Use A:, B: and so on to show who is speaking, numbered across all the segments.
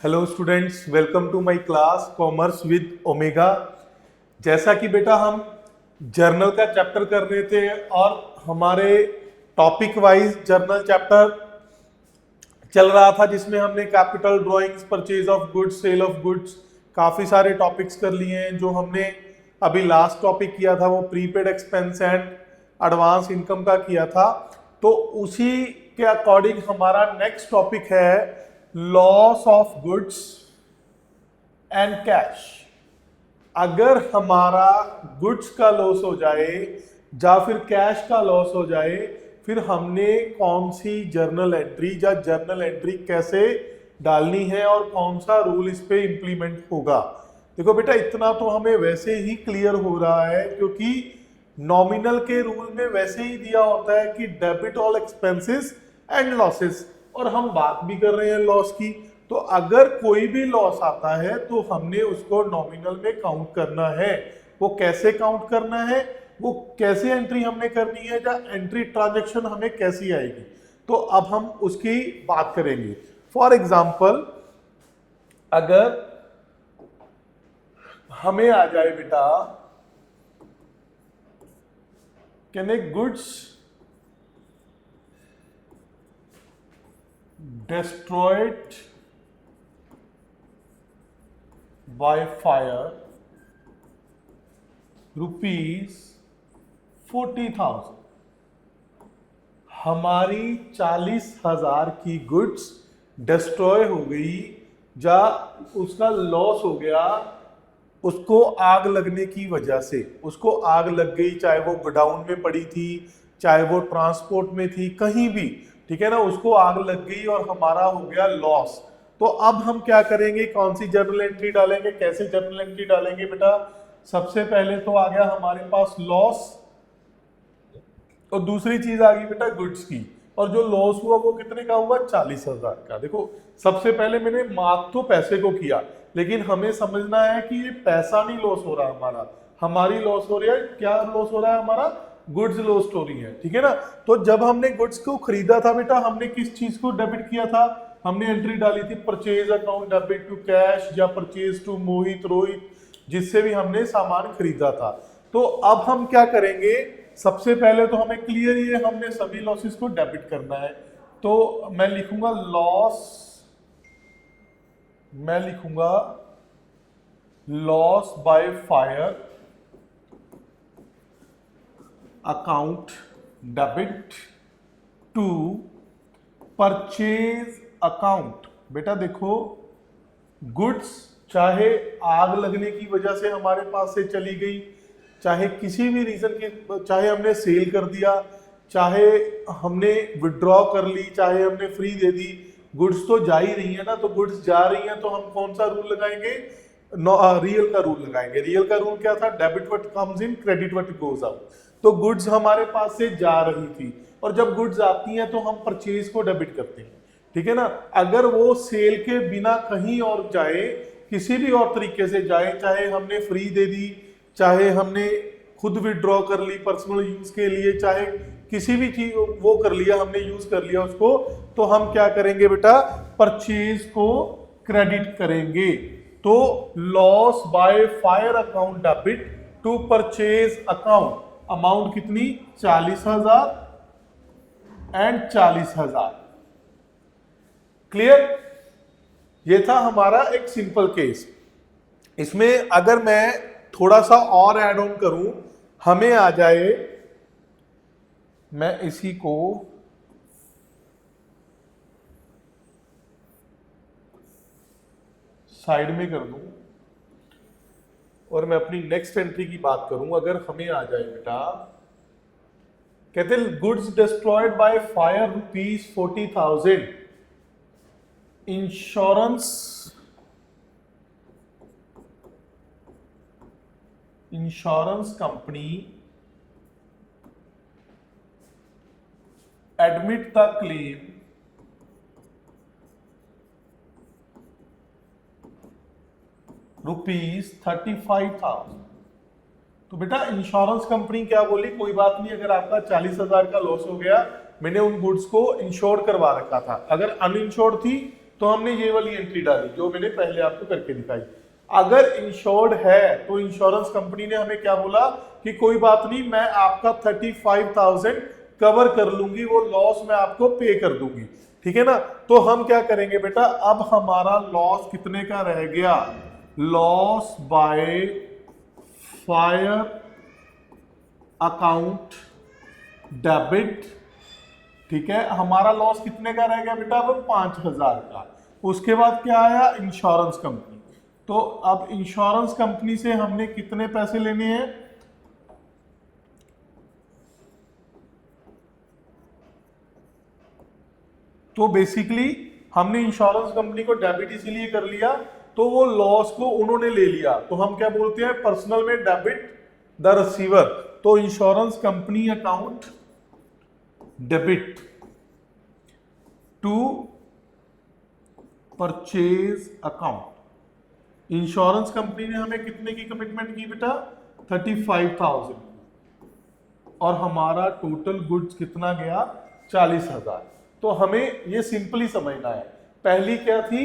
A: Hello students, welcome to my class commerce with Omega. जैसा कि बेटा हम जर्नल का चैप्टर कर रहे थे और हमारे टॉपिक वाइज जर्नल चैप्टर चल रहा था जिसमें हमने capital drawings, purchase of goods, sale of goods, काफ़ी सारे टॉपिक्स कर लिए हैं। जो हमने अभी लास्ट टॉपिक किया था वो prepaid expense and advance income का किया था। तो उसी के अकॉर्डिंग हमारा नेक्स्ट टॉपिक है loss of goods and cash. अगर हमारा गुड्स का लॉस हो जाए या फिर कैश का लॉस हो जाए, फिर हमने कौन सी जर्नल एंट्री या जर्नल एंट्री कैसे डालनी है और कौन सा रूल इस पे इंप्लीमेंट होगा। देखो बेटा, इतना तो हमें वैसे ही क्लियर हो रहा है क्योंकि नॉमिनल के रूल में वैसे ही दिया होता है कि debit all expenses and losses, और हम बात भी कर रहे हैं लॉस की। तो अगर कोई भी लॉस आता है तो हमने उसको नॉमिनल में काउंट करना है। वो कैसे काउंट करना है, वो कैसे एंट्री हमने करनी है, या एंट्री ट्रांजैक्शन हमें कैसी आएगी, तो अब हम उसकी बात करेंगे। फॉर एग्जाम्पल, अगर हमें आ जाए बेटा कहने goods destroyed by fire rupees 40,000। हमारी 40,000 की गुड्स डिस्ट्रॉय हो गई या उसका लॉस हो गया, उसको आग लगने की वजह से। उसको आग लग गई, चाहे वो गोडाउन में पड़ी थी, चाहे वो ट्रांसपोर्ट में थी, कहीं भी, ठीक है ना, उसको आग लग गई और हमारा हो गया लॉस। तो अब हम क्या करेंगे, कौन सी जर्नल एंट्री डालेंगे, कैसे जर्नल एंट्री डालेंगे बेटा। सबसे पहले तो आ गया हमारे पास लॉस, और दूसरी चीज आ गई बेटा गुड्स की। और जो लॉस हुआ वो कितने का हुआ, 40,000 का। देखो, सबसे पहले मैंने मार्क तो पैसे को किया, लेकिन हमें समझना है कि ये पैसा नहीं लॉस हो रहा हमारा, हमारी लॉस हो रही है। क्या लॉस हो रहा है हमारा, गुड्स लॉस हो रही है, ठीक है ना। तो जब हमने गुड्स को खरीदा था बेटा, हमने किस चीज को डेबिट किया था, हमने एंट्री डाली थी purchase account debit to cash या परचेज टू मोहित रोहित, जिससे भी हमने सामान खरीदा था। तो अब हम क्या करेंगे, सबसे पहले तो हमें क्लियर ही है, हमने सभी लॉसेस को डेबिट करना है। तो मैं लिखूंगा loss by fire account debit to purchase account. बेटा देखो, गुड्स चाहे आग लगने की वजह से हमारे पास से चली गई, चाहे किसी भी रीजन के, चाहे हमने सेल कर दिया, चाहे हमने विड्रॉ कर ली, चाहे हमने फ्री दे दी, गुड्स तो जा ही रही है ना। तो गुड्स जा रही हैं तो हम कौन सा रूल लगाएंगे, रियल का रूल लगाएंगे। रियल का रूल क्या था, debit what comes in, credit what goes out. तो गुड्स हमारे पास से जा रही थी, और जब गुड्स आती हैं तो हम परचेज को डेबिट करते हैं, ठीक है ना। अगर वो सेल के बिना कहीं और जाए, किसी भी और तरीके से जाए, चाहे हमने फ्री दे दी, चाहे हमने खुद विड्रॉ कर ली पर्सनल यूज के लिए, चाहे किसी भी चीज वो कर लिया, हमने यूज कर लिया उसको, तो हम क्या करेंगे बेटा, परचेज को क्रेडिट करेंगे। तो loss by fire account debit to purchase account, amount कितनी, 40,000 एंड 40,000। क्लियर। ये था हमारा एक सिंपल केस। इसमें अगर मैं थोड़ा सा और ऐड ऑन करूं, हमें आ जाए, मैं इसी को साइड में कर दूं और मैं अपनी नेक्स्ट एंट्री की बात करूं। अगर हमें आ जाए बेटा, कहते goods destroyed by fire rupees 40,000, insurance company admit the claim ₹35,000। तो बेटा इंश्योरेंस कंपनी क्या बोली, कोई बात नहीं, अगर आपका 40,000 का लॉस हो गया, मैंने उन गुड्स को इंश्योर करवा रखा था। अगर अनइंश्योर्ड थी तो हमने ये वाली एंट्री डाली जो मैंने पहले आपको करके दिखाई। अगर इंश्योर्ड है तो इंश्योरेंस कंपनी ने हमें क्या बोला कि कोई बात नहीं, मैं आपका 35,000 कवर कर लूंगी, वो लॉस मैं आपको पे कर दूंगी, ठीक है ना। तो हम क्या करेंगे बेटा, अब हमारा लॉस कितने का रह गया, loss by fire account debit, ठीक है। हमारा लॉस कितने का रह गया बेटा, अब 5,000 का। उसके बाद क्या आया, इंश्योरेंस कंपनी। तो अब इंश्योरेंस कंपनी से हमने कितने पैसे लेने हैं, तो बेसिकली हमने इंश्योरेंस कंपनी को डेबिट इसीलिए कर लिया, तो वो लॉस को उन्होंने ले लिया, तो हम क्या बोलते हैं, पर्सनल में डेबिट द रिसीवर। तो insurance company account debit to purchase account. Insurance company ने हमें कितने की कमिटमेंट की बेटा, 35,000, और हमारा टोटल गुड्स कितना गया, 40,000। तो हमें ये सिंपली समझना है, पहली क्या थी,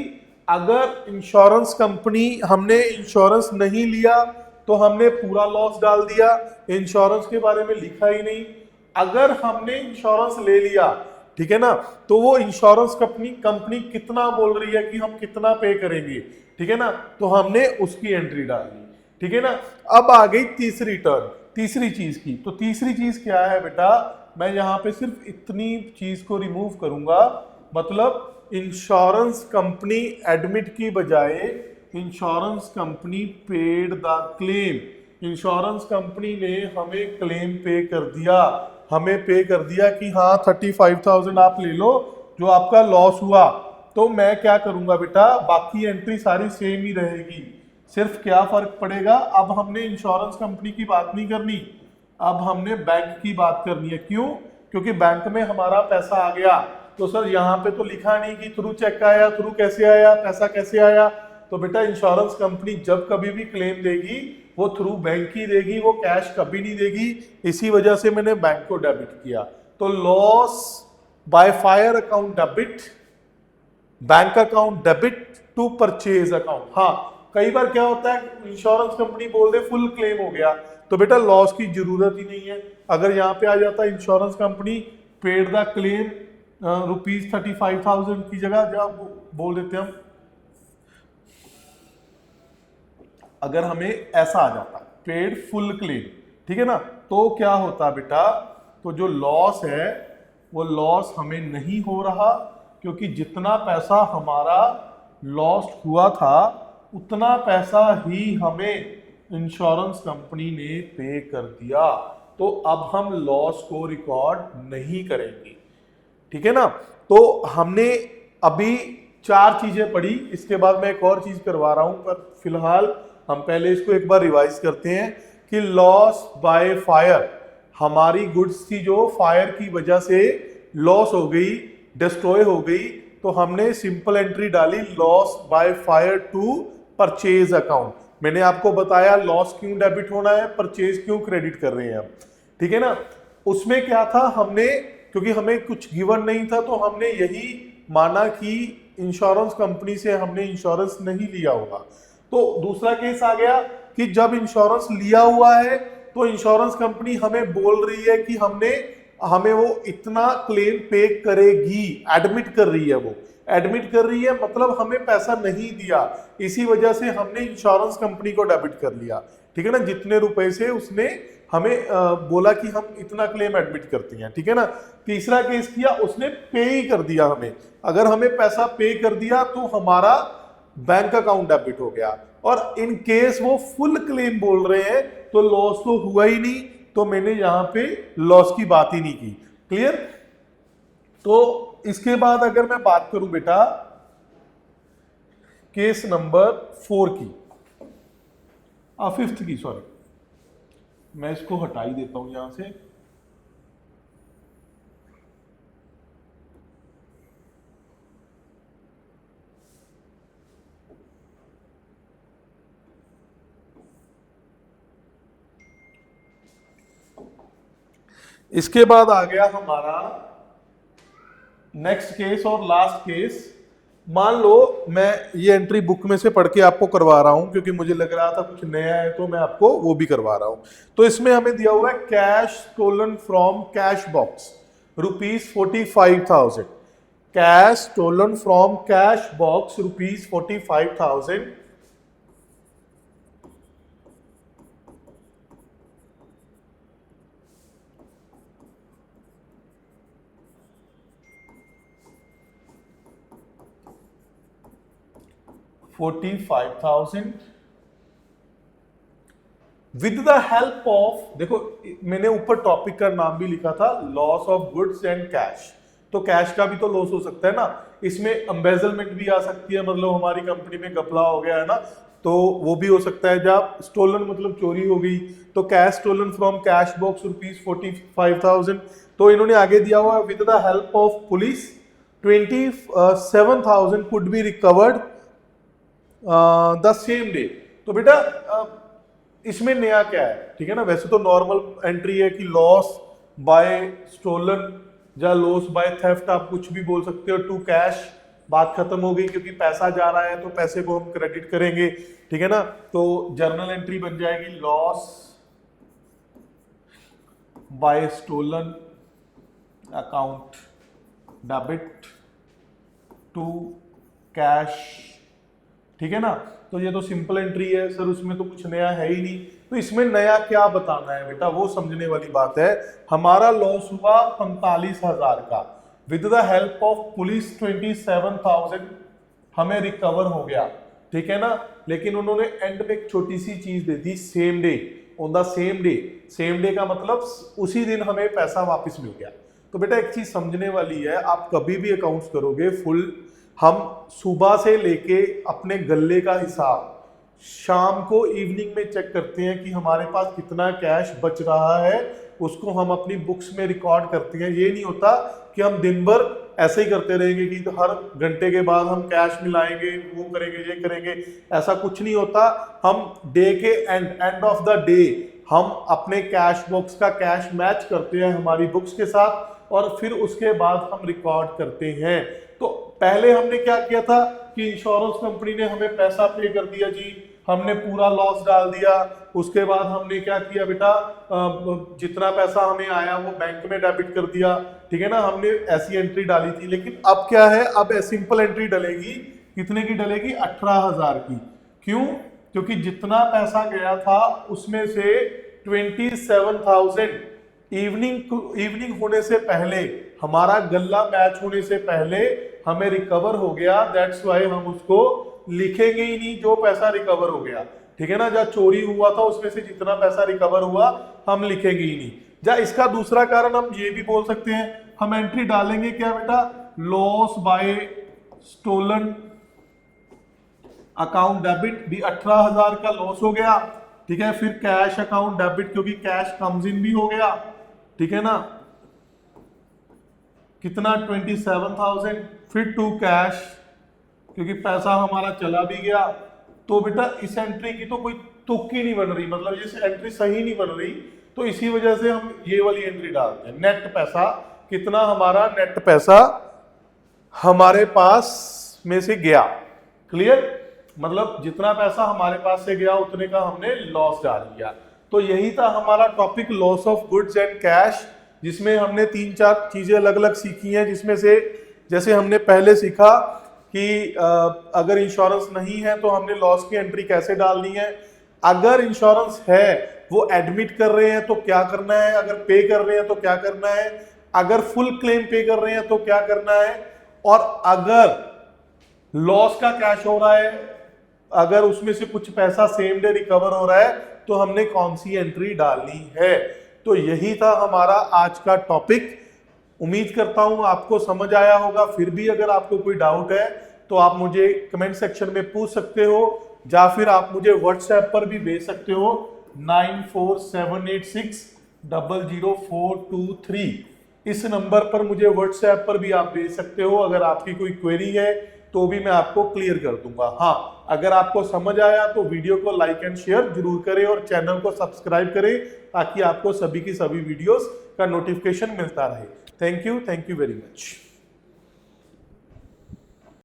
A: अगर इंश्योरेंस कंपनी, हमने इंश्योरेंस नहीं लिया तो हमने पूरा लॉस डाल दिया, इंश्योरेंस के बारे में लिखा ही नहीं। अगर हमने इंश्योरेंस ले लिया, ठीक है ना, तो वो इंश्योरेंस कंपनी कितना बोल रही है कि हम कितना पे करेंगे, ठीक है ना, तो हमने उसकी एंट्री डाल दी, ठीक है ना। अब आ गई तीसरी टर्न, तीसरी चीज की। तो तीसरी चीज क्या है बेटा, मैं यहां पे सिर्फ इतनी चीज को रिमूव करूंगा, मतलब इंश्योरेंस कंपनी एडमिट की बजाय insurance company paid the claim. Insurance company ने हमें क्लेम पे कर दिया, हमें पे कर दिया कि हाँ 35,000 आप ले लो जो आपका लॉस हुआ। तो मैं क्या करूंगा बेटा, बाकी एंट्री सारी सेम ही रहेगी, सिर्फ क्या फर्क पड़ेगा, अब हमने इंश्योरेंस कंपनी की बात नहीं करनी, अब हमने बैंक की बात करनी है। क्यों, क्योंकि बैंक में हमारा पैसा आ गया, तो सर यहाँ पे तो लिखा नहीं कि थ्रू चेक आया, थ्रू कैसे आया, पैसा कैसे आया। तो बेटा इंश्योरेंस कंपनी जब कभी भी क्लेम देगी वो थ्रू बैंक ही देगी, वो कैश कभी नहीं देगी, इसी वजह से मैंने बैंक को डेबिट किया। तो loss by fire account debit, bank account debit to purchase account. हाँ, कई बार क्या होता है, इंश्योरेंस कंपनी बोल दे फुल क्लेम हो गया, तो बेटा लॉस की जरूरत ही नहीं है। अगर यहाँ पे आ जाता है insurance company paid the claim ₹35,000 की जगह जब बोल देते हम, अगर हमें ऐसा आ जाता पेड फुल क्लेम, ठीक है ना, तो क्या होता बेटा, तो जो लॉस है वो लॉस हमें नहीं हो रहा, क्योंकि जितना पैसा हमारा लॉस हुआ था उतना पैसा ही हमें इंश्योरेंस कंपनी ने पे कर दिया। तो अब हम लॉस को रिकॉर्ड नहीं करेंगे, ठीक है ना। तो हमने अभी 4 चीजें पढ़ी, इसके बाद मैं एक और चीज करवा रहा हूं, पर फिलहाल हम पहले इसको एक बार रिवाइज करते हैं कि लॉस बाय फायर, हमारी गुड्स थी जो फायर की वजह से लॉस हो गई, डिस्ट्रॉय हो गई, तो हमने सिंपल एंट्री डाली loss by fire to purchase account. मैंने आपको बताया लॉस क्यों डेबिट होना है, परचेज क्यों क्रेडिट कर रहे हैं हम, ठीक है ना। उसमें क्या था, हमने क्योंकि हमें कुछ गिवन नहीं था तो हमने यही माना कि इंश्योरेंस कंपनी से हमने इंश्योरेंस नहीं लिया होगा। तो दूसरा केस आ गया कि जब इंश्योरेंस लिया हुआ है तो इंश्योरेंस कंपनी हमें बोल रही है कि हमें वो इतना क्लेम पे करेगी, एडमिट कर रही है, वो एडमिट कर रही है मतलब हमें पैसा नहीं दिया, इसी वजह से हमने इंश्योरेंस कंपनी को डेबिट कर लिया, ठीक है ना। जितने रुपए से उसने हमें बोला कि हम इतना क्लेम एडमिट करते हैं, ठीक है ना। तीसरा केस किया, उसने पे ही कर दिया हमें, अगर हमें पैसा पे कर दिया तो हमारा बैंक अकाउंट डेबिट हो गया। और इन केस वो फुल क्लेम बोल रहे हैं तो लॉस तो हुआ ही नहीं, तो मैंने यहां पे लॉस की बात ही नहीं की। क्लियर। तो इसके बाद अगर मैं बात करूं बेटा केस नंबर 4 की, 5th की, सॉरी, मैं इसको हटा ही देता हूं यहां से। इसके बाद आ गया हमारा नेक्स्ट केस और लास्ट केस, मान लो मैं ये एंट्री बुक में से पढ़ के आपको करवा रहा हूं क्योंकि मुझे लग रहा था कुछ नया है तो मैं आपको वो भी करवा रहा हूं। तो इसमें हमें दिया हुआ है cash stolen from cash box ₹45,000। Cash stolen from cash box ₹45,000। $45,000 with the help of, देखो मैंने ऊपर टॉपिक का नाम भी लिखा था, loss of goods and cash. तो कैश का भी तो लॉस हो सकता है ना, इसमें एम्बेजलमेंट भी आ सकती है, मतलब हमारी कंपनी में घपला हो गया है ना, तो वो भी हो सकता है। जब स्टोलन मतलब चोरी हो गई, तो cash stolen from cash box ₹45,000। तो इन्होंने आगे दिया हुआ with the help of police 27,000 could be recovered the same day. तो बेटा इसमें नया क्या है, ठीक है ना। वैसे तो नॉर्मल एंट्री है कि लॉस बाय स्टोलन या लॉस बाय थेफ्ट, आप कुछ भी बोल सकते हो, टू कैश, बात खत्म हो गई क्योंकि पैसा जा रहा है तो पैसे को हम क्रेडिट करेंगे, ठीक है ना। तो जर्नल एंट्री बन जाएगी loss by stolen account debit to cash, ठीक है ना। तो ये तो सिंपल एंट्री है सर, उसमें तो कुछ नया है ही नहीं। तो इसमें नया क्या बताना है बेटा, वो समझने वाली बात है। हमारा लॉस हुआ 45,000 का, with the help of police 27,000 हमें रिकवर हो गया, ठीक है ना। लेकिन उन्होंने एंड में एक छोटी सी चीज दे दी, same day, on the same day. Same day का मतलब उसी दिन हमें पैसा वापस मिल गया। तो बेटा एक चीज समझने वाली है, आप कभी भी अकाउंट्स करोगे फुल, हम सुबह से लेके अपने गल्ले का हिसाब शाम को इवनिंग में चेक करते हैं कि हमारे पास कितना कैश बच रहा है, उसको हम अपनी बुक्स में रिकॉर्ड करते हैं। ये नहीं होता कि हम दिन भर ऐसे ही करते रहेंगे कि तो हर घंटे के बाद हम कैश मिलाएंगे, वो करेंगे, ये करेंगे, ऐसा कुछ नहीं होता। हम डे के एंड ऑफ द डे हम अपने कैश बॉक्स का कैश मैच करते हैं हमारी बुक्स के साथ, और फिर उसके बाद हम रिकॉर्ड करते हैं। तो पहले हमने क्या किया था कि इंश्योरेंस कंपनी ने हमें पैसा पे कर दिया जी, हमने पूरा लॉस डाल दिया। उसके बाद हमने क्या किया बेटा, जितना पैसा हमें आया वो बैंक में डेबिट कर दिया, ठीक है ना। हमने ऐसी एंट्री डाली थी। लेकिन अब क्या है, अब सिंपल एंट्री डलेगी, कितने की डलेगी, 18,000 की। क्यों? क्योंकि जितना पैसा गया था उसमें से 27,000 इवनिंग होने से पहले, हमारा गल्ला मैच होने से पहले हमें रिकवर हो गया। दैट्स वाई हम उसको लिखेंगे ही नहीं जो पैसा रिकवर हो गया, ठीक है ना। जब चोरी हुआ था उसमें से जितना पैसा रिकवर हुआ हम लिखेंगे ही नहीं। जा इसका दूसरा कारण हम ये भी बोल सकते हैं, हम एंट्री डालेंगे क्या बेटा, loss by stolen account debit भी 18,000 का लॉस हो गया, ठीक है। फिर कैश अकाउंट डेबिट, क्योंकि कैश कम्स इन भी हो गया, ठीक है ना, कितना 27,000। फिर टू कैश, क्योंकि पैसा हमारा चला भी गया। तो बेटा इस एंट्री की तो कोई तुक ही नहीं बन रही, मतलब ये एंट्री सही नहीं बन रही। तो इसी वजह से हम ये वाली एंट्री डालते हैं। नेट पैसा कितना, हमारा नेट पैसा हमारे पास में से गया, क्लियर, मतलब जितना पैसा हमारे पास से गया उतने का हमने लॉस डाल दिया। तो यही था हमारा topic, loss of goods and cash, जिसमें हमने 3-4 चीजें अलग अलग सीखी हैं। जिसमें से जैसे हमने पहले सीखा कि अगर इंश्योरेंस नहीं है तो हमने लॉस की एंट्री कैसे डालनी है, अगर इंश्योरेंस है वो एडमिट कर रहे हैं तो क्या करना है, अगर पे कर रहे हैं तो क्या करना है, अगर फुल क्लेम पे कर रहे हैं तो क्या करना है, और अगर लॉस का कैश हो रहा है, अगर उसमें से कुछ पैसा सेम डे रिकवर हो रहा है तो हमने कौन सी एंट्री डालनी है। तो यही था हमारा आज का टॉपिक। उम्मीद करता हूं आपको समझ आया होगा। फिर भी अगर आपको कोई डाउट है तो आप मुझे कमेंट सेक्शन में पूछ सकते हो, या फिर आप मुझे व्हाट्सएप पर भी भेज सकते हो 9478600423। इस नंबर पर मुझे व्हाट्सएप पर भी आप भेज सकते हो। अगर आपकी कोई क्वेरी है तो भी मैं आपको क्लियर कर दूंगा। हाँ, अगर आपको समझ आया तो वीडियो को लाइक एंड शेयर जरूर करें और चैनल को सब्सक्राइब करें, ताकि आपको सभी की सभी वीडियोस का नोटिफिकेशन मिलता रहे। Thank you very much.